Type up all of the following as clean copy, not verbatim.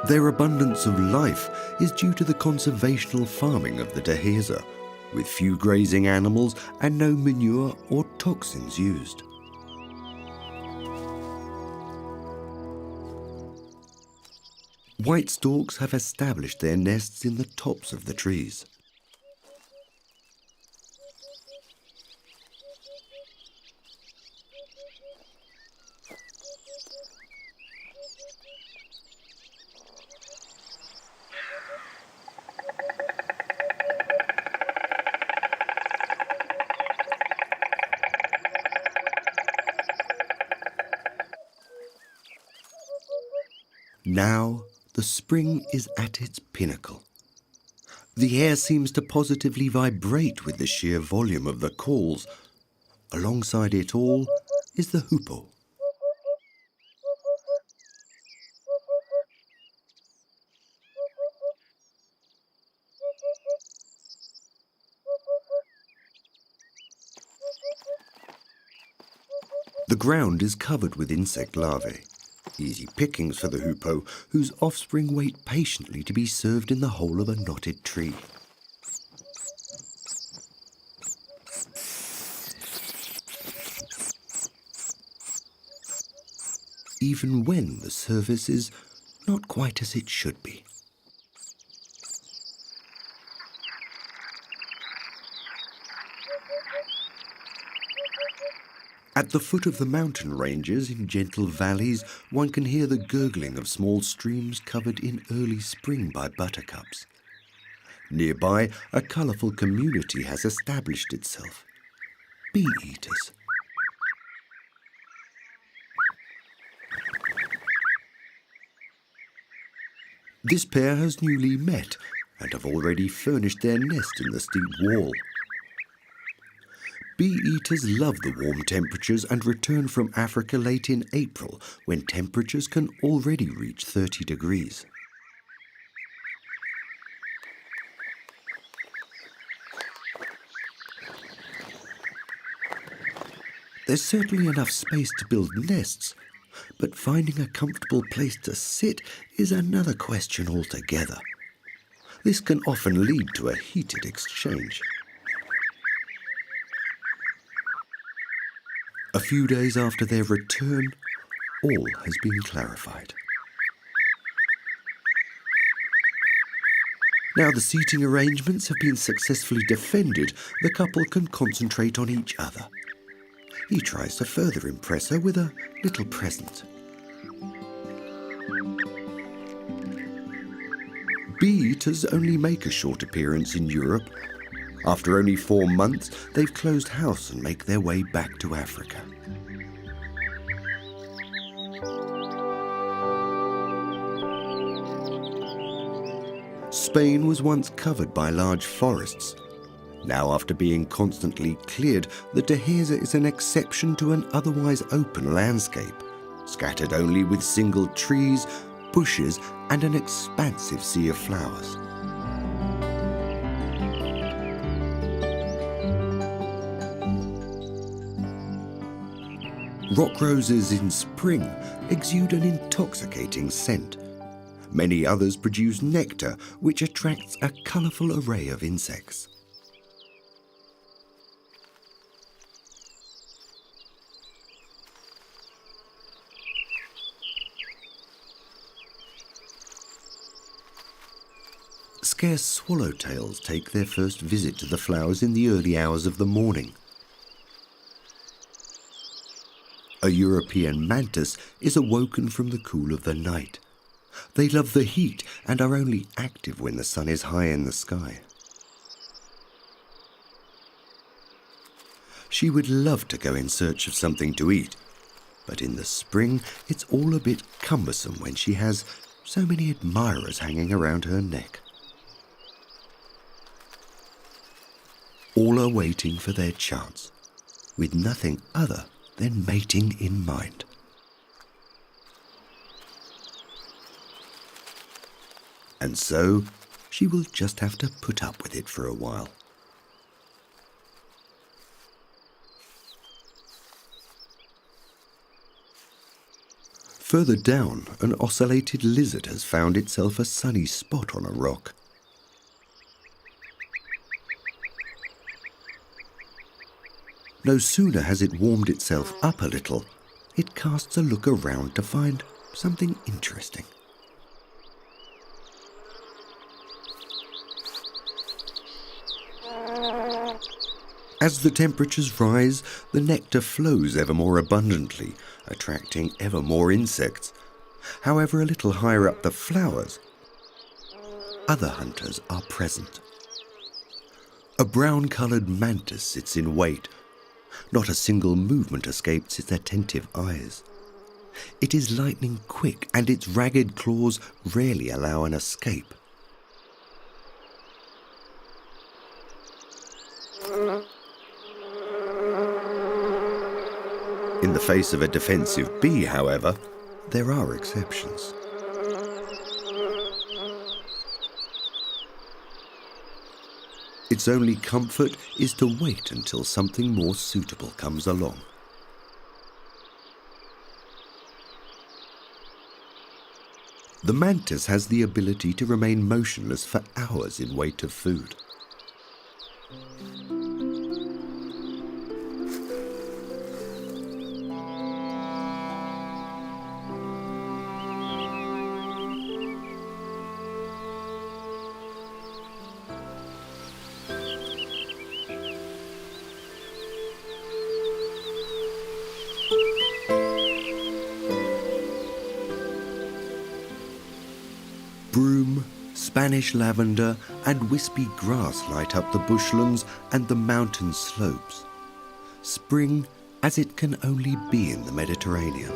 Their abundance of life is due to the conservational farming of the Dehesa, with few grazing animals and no manure or toxins used. White storks have established their nests in the tops of the trees. Now, the spring is at its pinnacle. The air seems to positively vibrate with the sheer volume of the calls. Alongside it all is the hoopoe. The ground is covered with insect larvae. Easy pickings for the hoopoe, whose offspring wait patiently to be served in the hole of a knotted tree. Even when the service is not quite as it should be. At the foot of the mountain ranges, in gentle valleys, one can hear the gurgling of small streams covered in early spring by buttercups. Nearby, a colourful community has established itself. Bee-eaters. This pair has newly met and have already furnished their nest in the steep wall. Bee-eaters love the warm temperatures and return from Africa late in April, when temperatures can already reach 30 degrees. There's certainly enough space to build nests, but finding a comfortable place to sit is another question altogether. This can often lead to a heated exchange. A few days after their return, all has been clarified. Now the seating arrangements have been successfully defended, the couple can concentrate on each other. He tries to further impress her with a little present. Bee-eaters only make a short appearance in Europe. After only 4 months, they've closed house and make their way back to Africa. Spain was once covered by large forests. Now, after being constantly cleared, the Dehesa is an exception to an otherwise open landscape, scattered only with single trees, bushes, and an expansive sea of flowers. Rock roses in spring exude an intoxicating scent. Many others produce nectar, which attracts a colourful array of insects. Scarce swallowtails take their first visit to the flowers in the early hours of the morning. A European mantis is awoken from the cool of the night. They love the heat and are only active when the sun is high in the sky. She would love to go in search of something to eat, but in the spring it's all a bit cumbersome when she has so many admirers hanging around her neck. All are waiting for their chance, with nothing other than mating in mind. And so, she will just have to put up with it for a while. Further down, an ocellated lizard has found itself a sunny spot on a rock. No sooner has it warmed itself up a little, it casts a look around to find something interesting. As the temperatures rise, the nectar flows ever more abundantly, attracting ever more insects. However, a little higher up the flowers, other hunters are present. A brown-coloured mantis sits in wait. Not a single movement escapes its attentive eyes. It is lightning quick, and its ragged claws rarely allow an escape. In the face of a defensive bee, however, there are exceptions. Its only comfort is to wait until something more suitable comes along. The mantis has the ability to remain motionless for hours in wait of food. Broom, Spanish lavender and wispy grass light up the bushlands and the mountain slopes. Spring as it can only be in the Mediterranean.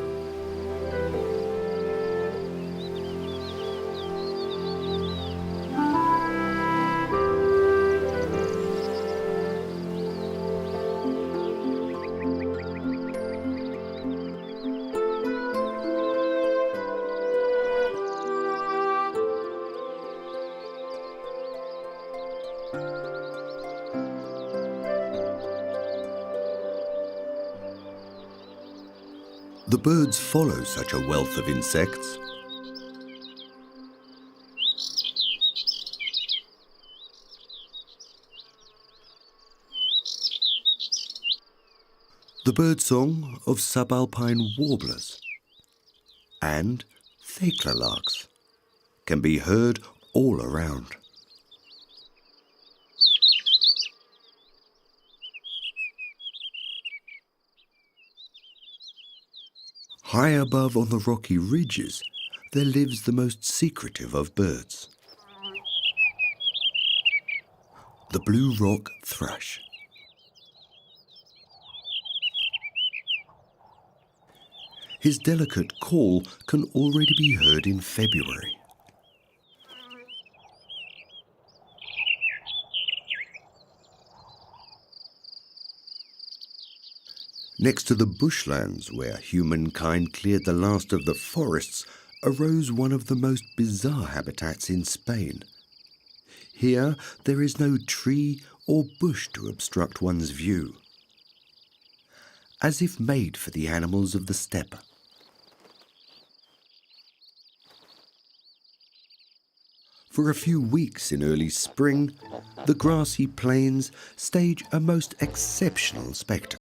The birds follow such a wealth of insects. The birdsong of subalpine warblers and thekla larks can be heard all around. High above on the rocky ridges, there lives the most secretive of birds, the blue rock thrush. His delicate call can already be heard in February. Next to the bushlands where humankind cleared the last of the forests arose one of the most bizarre habitats in Spain. Here there is no tree or bush to obstruct one's view, as if made for the animals of the steppe. For a few weeks in early spring, the grassy plains stage a most exceptional spectacle.